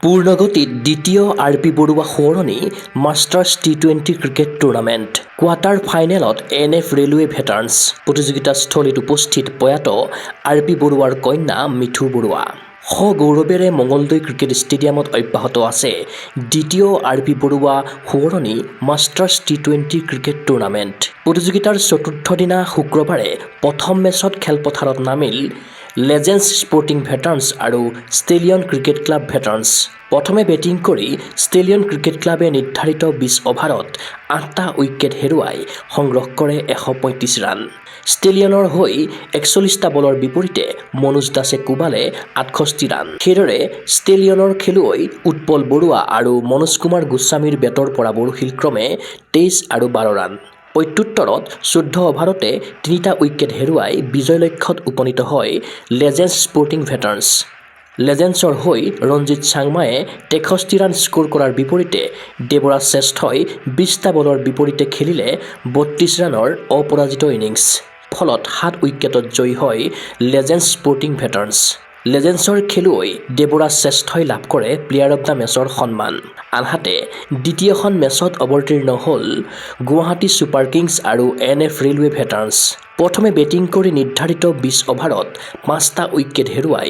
পূৰ্ণগতিত দ্বিতীয় আৰ.পি. বৰুৱা সোঁৱৰণী masters T20 cricket tournament quarter ফাইনেলত এন.এফ. ৰেলৱে ভেটাৰানছ প্ৰতিযোগিতাস্থলীত উপস্থিত প্ৰয়াত আৰ.পি. বৰুৱাৰ কন্যা মিঠু বৰুৱা। সগৌৰৱেৰে মঙলদৈ ক্ৰিকেট ষ্টেডিয়ামত অব্যাহত আছে দ্বিতীয় আৰ.পি. বৰুৱা সোঁৱৰণী মাষ্টাৰ্ছ টি20 ক্ৰিকেট টুৰ্ণামেণ্ট। প্ৰতিযোগিতাৰ চতুৰ্থ দিনা শুক্ৰবাৰে প্ৰথম মেচত খেলপথাৰত নামিল লেজেণ্ডছ স্পৰ্টিং ভেটাৰানছ আৰু ষ্টেলিয়ন ক্ৰিকেট ক্লাব ভেটাৰানছ। প্ৰথমে বেটিং কৰি ষ্টেলিয়ন ক্ৰিকেট ক্লাবে নিৰ্ধাৰিত 20 অভাৰত 8টা উইকেট হেৰুৱাই সংগ্ৰহ কৰে 135 ৰান। ষ্টেলিয়নৰ হৈ 41টা বলৰ বিপৰীতে মনোজ দাসে কোবালে 68 ৰান। সেইদৰে ষ্টেলিয়নৰ খেলুৱৈ উৎপল বৰুৱা আৰু মনোজ কুমাৰ গোস্বামীৰ বেটৰ পৰা বৰশীল ক্ৰমে 23 আৰু 12 ৰান। প্ৰত্যুত্তৰত 14 অভাৰতে 3টা উইকেট হেৰুৱাই বিজয় লক্ষ্যত উপনীত হয় লেজেণ্ডছ স্পৰ্টিং ভেটাৰানছ। লেজেণ্ডছৰ হৈ ৰঞ্জিত চাংমায়ে 63 ৰান স্ক'ৰ কৰাৰ বিপৰীতে দেৱৰাজ শ্ৰেষ্ঠই 20টা বলৰ বিপৰীতে খেলিলে 32 ৰানৰ অপৰাজিত ইনিংছ। ফলত 7 উইকেটত জয়ী হয় লেজেণ্ডছ স্পৰ্টিং ভেটাৰানছ। লেজেণ্ডছৰ খেলুৱৈ দেৱৰাজ শ্ৰেষ্ঠই লাভ কৰে প্লেয়াৰ অৱ দ্য মেচৰ সন্মান। আনহাতে দ্বিতীয়খন মেচত অৱতীৰ্ণ হ'ল গুৱাহাটী ছুপাৰ কিংছ আৰু এন.এফ. ৰেলৱে ভেটাৰানছ। প্ৰথমে বেটিং কৰি নিৰ্ধাৰিত 20 অভাৰত 5টা উইকেট হেৰুৱাই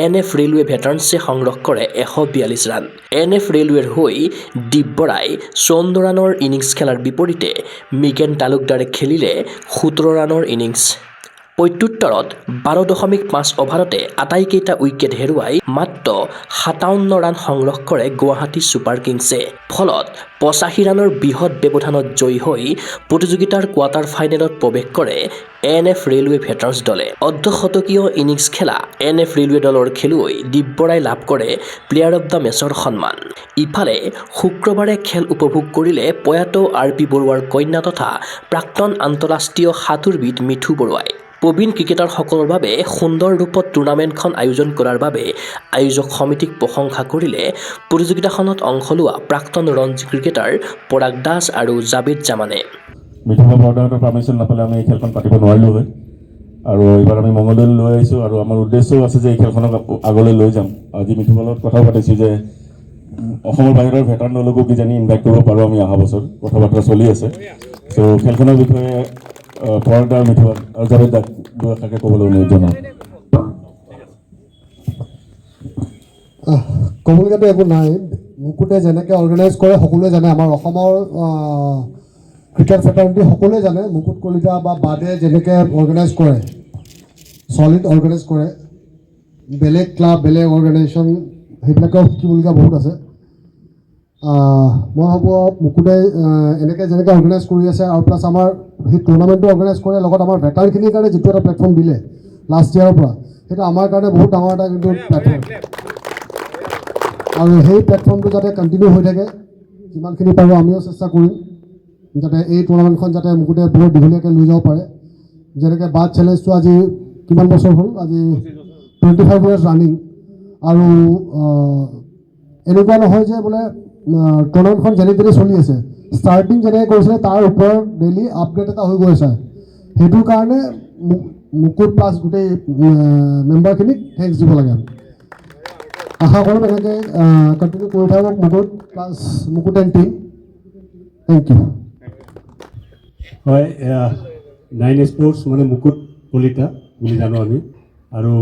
এন.এফ. ৰেলৱে ভেটাৰানছে সংগ্ৰহ কৰে 142 ৰান। এন.এফ. ৰেলৱেৰ হৈ দীপ বৰাই 54 ৰানৰ ইনিংছ খেলাৰ বিপৰীতে মৃগেন তালুকদাৰে খেলিলে 17 ৰানৰ ইনিংছ। প্ৰত্যুত্তৰত 12.5 অভাৰতে আটাইকেইটা উইকেট হেৰুৱাই মাত্ৰ 57 ৰান সংগ্ৰহ কৰে গুৱাহাটী ছুপাৰ কিংছে। ফলত 85 ৰানৰ বৃহৎ ব্যৱধানত জয়ী হৈ প্ৰতিযোগিতাৰ কোৱাৰ্টাৰ ফাইনেলত প্ৰৱেশ কৰে এন.এফ. ৰেলৱে ভেটাৰানছ দলে। অৰ্ধশতকীয় ইনিংছ খেলা এন.এফ. ৰেলৱে দলৰ খেলুৱৈ দীপ বৰাই লাভ কৰে প্লেয়াৰ অৱ দ্য মেচৰ সন্মান। ইফালে শুক্ৰবাৰে খেল উপভোগ কৰিলে প্ৰয়াত আৰ.পি. বৰুৱাৰ কন্যা তথা প্ৰাক্তন আন্তঃৰাষ্ট্ৰীয় সাঁতোৰবিদ মিঠু বৰুৱাই। প্ৰবীণ ক্ৰিকেটাৰসকলৰ বাবে সুন্দৰ ৰূপত টুৰ্ণামেণ্টখন আয়োজন কৰাৰ বাবে আয়োজক সমিতিক প্ৰশংসা কৰিলে প্ৰতিযোগিতাখনত অংশ লোৱা প্ৰাক্তন ৰঞ্জী ক্ৰিকেটাৰ পৰাগ দাস আৰু জাবেদ জামানে। মিঠু বৰুৱাৰ পাৰ্মিশ্যন নাপালে আমি এই খেলখন পাতিব নোৱাৰিলোঁ হয় আৰু এইবাৰ আমি মঙলদৈলৈ লৈ আহিছোঁ আৰু আমাৰ উদ্দেশ্যও আছে যে এই খেলখনক আগলৈ লৈ যাম। আজি মিঠু বৰুৱাৰ লগত কথাও পাতিছোঁ যে অসমৰ বাহিৰৰ ভেটাৰান দলকো কিজানি ইনভাইট কৰিব পাৰোঁ আমি অহা বছৰ। কথা বতৰা চলি আছে। চ' খেলখনৰ বিষয়ে পৰাগ দা মিঠু আৰু জাবেদ দাক দুআষাৰকে ক'বলৈ অনুৰোধ জনাওঁ। ক'বলগীয়াটো একো নাই। মুকুটে যেনেকৈ অৰ্গেনাইজ কৰে সকলোৱে জানে, আমাৰ অসমৰ ক্ৰিকেট ফেটাৰ্নিটি সকলোৱে জানে। মুকুট কলিতা বা বাদে যেনেকৈ অৰ্গেনাইজ কৰে, চলিড অৰ্গেনাইজ কৰে। বেলেগ ক্লাব বেলেগ অৰ্গেনাইজেশ্যন সেইবিলাকেও শিকিবলগীয়া বহুত আছে। মই ভাবোঁ মুকুটে এনেকৈ যেনেকৈ অৰ্গেনাইজ কৰি আছে আৰু প্লাছ আমাৰ সেই টুৰ্ণামেণ্টটো অৰ্গেনাইজ কৰে লগত আমাৰ ভেটাৰখিনিৰ কাৰণে যিটো এটা প্লেটফৰ্ম দিলে লাষ্ট ইয়াৰৰ পৰা, সেইটো আমাৰ কাৰণে বহুত ডাঙৰ এটা কিন্তু প্লেটফৰ্ম। আৰু সেই প্লেটফৰ্মটো যাতে কণ্টিনিউ হৈ থাকে, যিমানখিনি পাৰোঁ আমিও চেষ্টা কৰিম যাতে এই টুৰ্ণামেণ্টখন যাতে মুকুটে বহুত দীঘলীয়াকৈ লৈ যাব পাৰে। যেনেকৈ বাদ চেলেঞ্জটো আজি কিমান বছৰ হ'ল, আজি 25 ইয়াৰ্ছ ৰানিং। আৰু এনেকুৱা নহয় যে বোলে টুৰ্ণামেণ্টখন যেনে তেনে চলি আছে, ষ্টাৰ্টিং যেনেকৈ কৰিছিলে তাৰ ওপৰত ডেইলি আপগ্ৰেড এটা হৈ গৈ আছে। সেইটোৰ কাৰণে মুকুট প্লাছ গোটেই মেম্বাৰখিনিক থেংকছ দিব লাগে। আশা কৰোঁ এনেকৈ কণ্টিনিউ কৰি থাকক Mukut plus Mukut and team. Thank you. হয়, 9 স্পৰ্টছ মানে মুকুট কলিতা বুলি জানো আমি। আৰু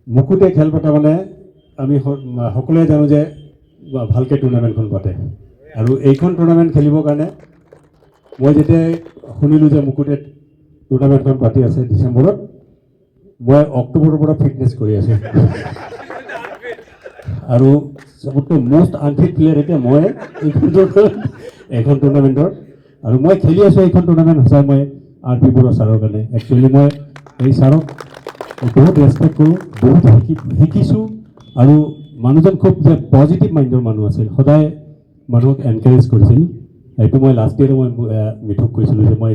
মুকুটে খেল পতা মানে আমি সকলোৱে জানো যে ভালকৈ টুৰ্ণামেণ্টখন পাতে। আৰু এইখন টুৰ্ণামেণ্ট খেলিবৰ কাৰণে মই যেতিয়া শুনিলোঁ যে মুকুটে টুৰ্ণামেণ্টখন পাতি আছে ডিচেম্বৰত, মই অক্টোবৰৰ পৰা ফিটনেছ কৰি আছোঁ। আৰু চবতকৈ মষ্ট আনফিট প্লেয়াৰ এতিয়া মই এইখন টুৰ্ণামেণ্টৰ। আৰু মই খেলি আছোঁ এইখন টুৰ্ণামেণ্ট সঁচাই মই আৰ.পি. বৰুৱা ছাৰৰ কাৰণে। একচুৱেলি মই এই ছাৰক বহুত ৰেচপেক্ট কৰোঁ, বহুত শিকিছোঁ। আৰু মানুহজন খুব যে পজিটিভ মাইণ্ডৰ মানুহ আছিল, সদায় মানুহক এনকাৰেজ কৰিছিল। এইটো মই লাষ্ট ইয়েৰো মই মিঠুক কৈছিলোঁ যে মই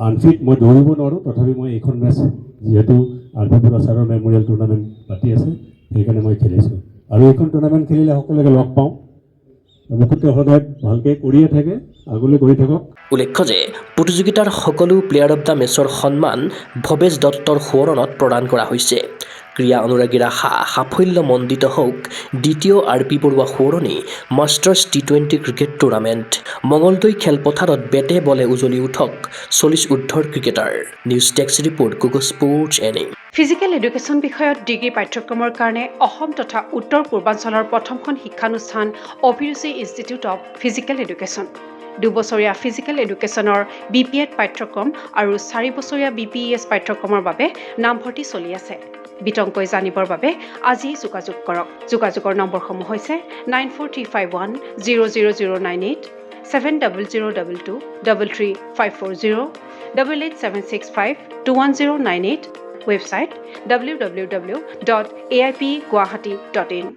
আনফিট, মই দৌৰিব নোৱাৰোঁ, তথাপি মই এইখন মেচ যিহেতু আৰ.পি. বৰুৱা ছাৰৰ মেমৰিয়েল টুৰ্ণামেণ্ট পাতি আছে সেইকাৰণে মই খেলিছোঁ। আৰু এইখন টুৰ্ণামেণ্ট খেলিলে সকলোকে লগ পাওঁ। মুকুটে সদায় ভালকৈ কৰিয়ে থাকে, আগলৈ কৰি থাকক। উল্লেখ্য যে প্ৰতিযোগিতাৰ সকলো প্লেয়াৰ অৱ দ্য মেচৰ সন্মান ভৱেশ দত্তৰ সোঁৱৰণত প্ৰদান কৰা হৈছে। ক্ৰীড়া অনুৰাগীৰ আশা সাফল্যমণ্ডিত হওক দ্বিতীয় RP বৰুৱা সোঁৱৰণী masters T20 cricket tournament. Mangaldai খেলপথাৰত বেটে বলে উজলি উঠক 40 ঊৰ্ধৰ ক্ৰিকেটাৰ। নিউজ ডেস্ক ৰিপৰ্ট কুকু স্পৰ্টছ এনে। ফিজিকেল এডুকেশ্যন বিষয়ত ডিগ্ৰী পাঠ্যক্ৰমৰ কাৰণে অসম তথা উত্তৰ পূৰ্বাঞ্চলৰ প্ৰথমখন শিক্ষানুষ্ঠান অভিৰুচি ইনষ্টিটিউট অৱ ফিজিকেল এডুকেশ্যন। 2 বছৰীয়া ফিজিকেল এডুকেশ্যনৰ BPEd পাঠ্যক্ৰম আৰু 4 বছৰীয়া BPES পাঠ্যক্ৰমৰ বাবে নামভৰ্তি চলি আছে। বিতংকৈ জানিবৰ বাবে আজি যোগাযোগ কৰক। যোগাযোগৰ নম্বৰসমূহ হৈছে 9435100098, 7002 33540, 88765210998, ৱেবছাইট www.aipguwahati.in।